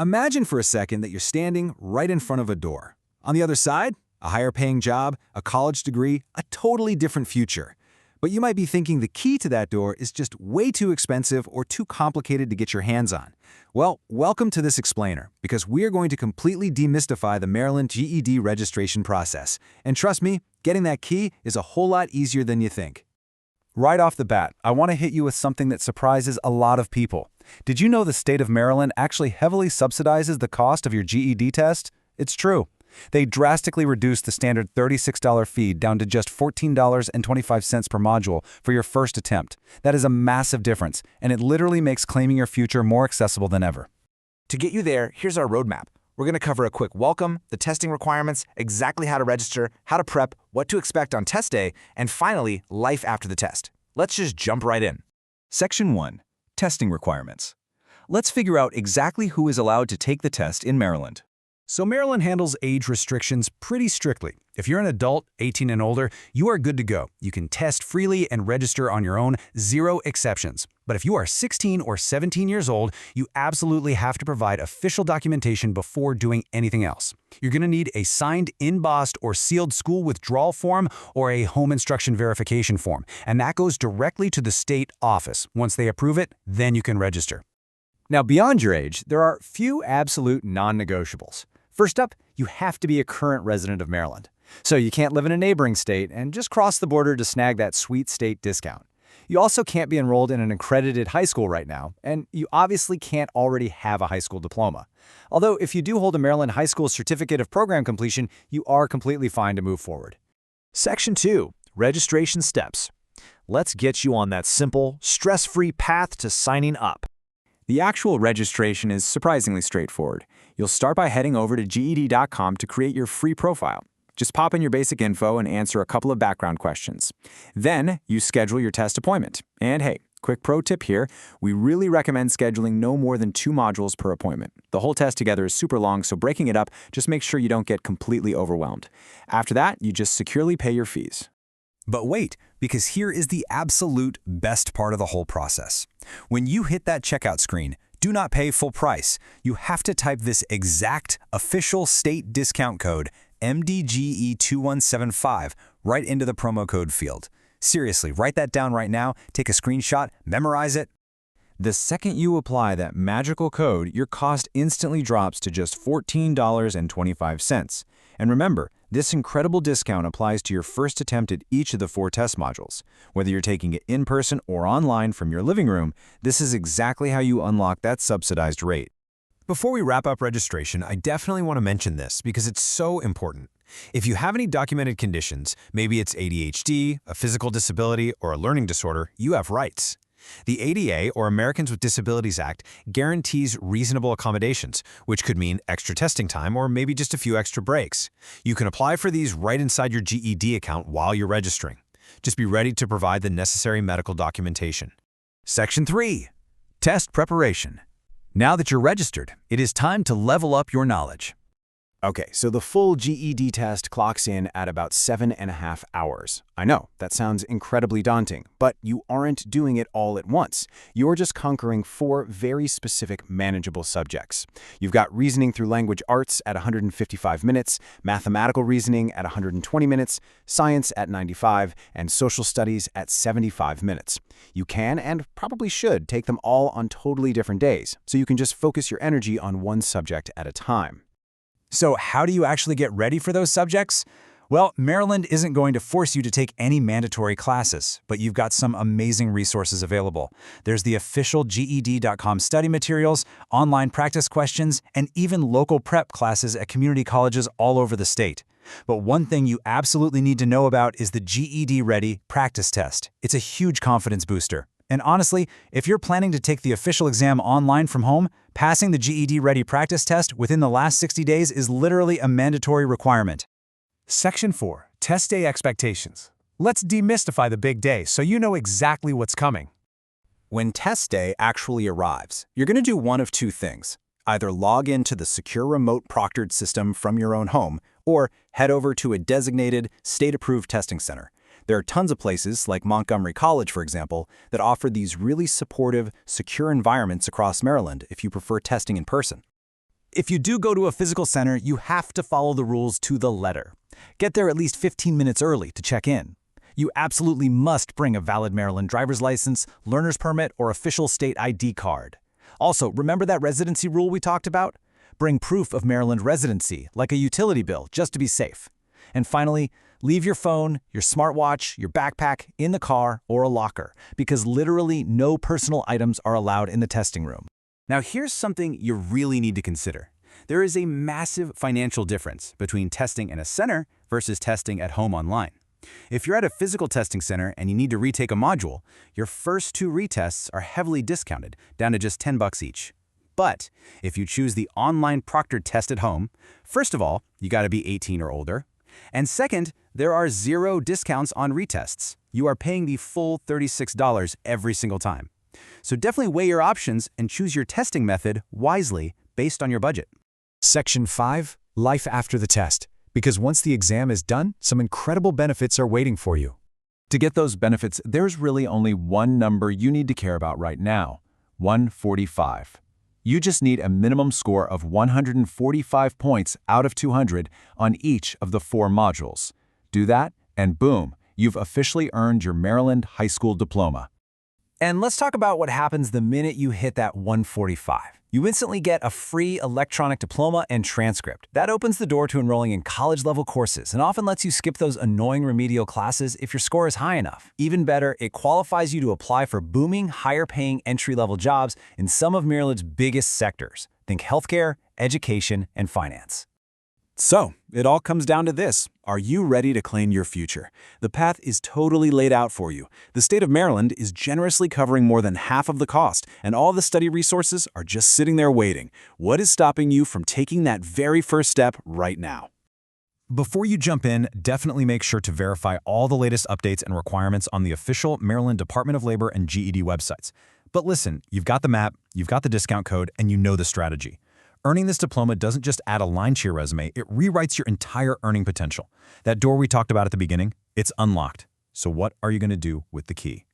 Imagine for a second that you're standing right in front of a door. On the other side, a higher-paying job, a college degree, a totally different future. But you might be thinking the key to that door is just way too expensive or too complicated to get your hands on. Well, welcome to this explainer, because we are going to completely demystify the Maryland GED registration process. And trust me, getting that key is a whole lot easier than you think. Right off the bat, I want to hit you with something that surprises a lot of people. Did you know the state of Maryland actually heavily subsidizes the cost of your GED test? It's true. They drastically reduced the standard $36 fee down to just $14.25 per module for your first attempt. That is a massive difference, and it literally makes claiming your future more accessible than ever. To get you there, here's our roadmap. We're going to cover a quick welcome, the testing requirements, exactly how to register, how to prep, what to expect on test day, and finally, life after the test. Let's just jump right in. Section 1. Testing Requirements. Let's figure out exactly who is allowed to take the test in Maryland. So Maryland handles age restrictions pretty strictly. If you're an adult, 18 and older, you are good to go. You can test freely and register on your own, zero exceptions. But if you are 16 or 17 years old, you absolutely have to provide official documentation before doing anything else. You're going to need a signed, embossed, or sealed school withdrawal form or a home instruction verification form, and that goes directly to the state office. Once they approve it, then you can register. Now, beyond your age, there are few absolute non-negotiables. First up, you have to be a current resident of Maryland. So you can't live in a neighboring state and just cross the border to snag that sweet state discount. You also can't be enrolled in an accredited high school right now, and you obviously can't already have a high school diploma. Although if you do hold a Maryland High School Certificate of Program Completion, you are completely fine to move forward. Section 2. Registration Steps. Let's get you on that simple, stress-free path to signing up. The actual registration is surprisingly straightforward. You'll start by heading over to GED.com to create your free profile. Just pop in your basic info and answer a couple of background questions. Then, you schedule your test appointment. And hey, quick pro tip here, we really recommend scheduling no more than 2 modules per appointment. The whole test together is super long, so breaking it up, just make sure you don't get completely overwhelmed. After that, you just securely pay your fees. But wait, because here is the absolute best part of the whole process. When you hit that checkout screen, do not pay full price. You have to type this exact official state discount code, MDGE2175, right into the promo code field. Seriously, write that down right now, take a screenshot, memorize it. The second you apply that magical code, your cost instantly drops to just $14.25. And remember, this incredible discount applies to your first attempt at each of the 4 test modules. Whether you're taking it in person or online from your living room, this is exactly how you unlock that subsidized rate. Before we wrap up registration, I definitely want to mention this because it's so important. If you have any documented conditions, maybe it's ADHD, a physical disability, or a learning disorder, you have rights. The ADA, or Americans with Disabilities Act, guarantees reasonable accommodations, which could mean extra testing time or maybe just a few extra breaks. You can apply for these right inside your GED account while you're registering. Just be ready to provide the necessary medical documentation. Section 3. Test Preparation. Now that you're registered, it is time to level up your knowledge. Okay, so the full GED test clocks in at about 7.5 hours. I know, that sounds incredibly daunting, but you aren't doing it all at once. You're just conquering 4 very specific, manageable subjects. You've got reasoning through language arts at 155 minutes, mathematical reasoning at 120 minutes, science at 95, and social studies at 75 minutes. You can and probably should take them all on totally different days, so you can just focus your energy on one subject at a time. So how do you actually get ready for those subjects? Well, Maryland isn't going to force you to take any mandatory classes, but you've got some amazing resources available. There's the official GED.com study materials, online practice questions, and even local prep classes at community colleges all over the state. But one thing you absolutely need to know about is the GED Ready practice test. It's a huge confidence booster. And honestly, if you're planning to take the official exam online from home, passing the GED Ready practice test within the last 60 days is literally a mandatory requirement. Section 4. Test Day Expectations. Let's demystify the big day so you know exactly what's coming. When test day actually arrives, you're going to do one of 2 things. Either log into the secure remote proctored system from your own home, or head over to a designated, state-approved testing center. There are tons of places, like Montgomery College, for example, that offer these really supportive, secure environments across Maryland if you prefer testing in person. If you do go to a physical center, you have to follow the rules to the letter. Get there at least 15 minutes early to check in. You absolutely must bring a valid Maryland driver's license, learner's permit, or official state ID card. Also, remember that residency rule we talked about? Bring proof of Maryland residency, like a utility bill, just to be safe. And finally, leave your phone, your smartwatch, your backpack in the car or a locker, because literally no personal items are allowed in the testing room. Now here's something you really need to consider. There is a massive financial difference between testing in a center versus testing at home online. If you're at a physical testing center and you need to retake a module, your first 2 retests are heavily discounted, down to just $10 each. But if you choose the online proctored test at home, first of all, you gotta be 18 or older. And second, there are 0 discounts on retests. You are paying the full $36 every single time. So definitely weigh your options and choose your testing method wisely based on your budget. Section 5, Life After the Test. Because once the exam is done, some incredible benefits are waiting for you. To get those benefits, there's really only one number you need to care about right now: 145. You just need a minimum score of 145 points out of 200 on each of the 4 modules. Do that, and boom, you've officially earned your Maryland high school diploma. And let's talk about what happens the minute you hit that 145. You instantly get a free electronic diploma and transcript. That opens the door to enrolling in college-level courses and often lets you skip those annoying remedial classes if your score is high enough. Even better, it qualifies you to apply for booming, higher-paying entry-level jobs in some of Maryland's biggest sectors. Think healthcare, education, and finance. So, it all comes down to this. Are you ready to claim your future? The path is totally laid out for you. The state of Maryland is generously covering more than half of the cost, and all the study resources are just sitting there waiting. What is stopping you from taking that very first step right now? Before you jump in, definitely make sure to verify all the latest updates and requirements on the official Maryland Department of Labor and GED websites. But listen, you've got the map, you've got the discount code, and you know the strategy. Earning this diploma doesn't just add a line to your resume, it rewrites your entire earning potential. That door we talked about at the beginning, it's unlocked. So what are you going to do with the key?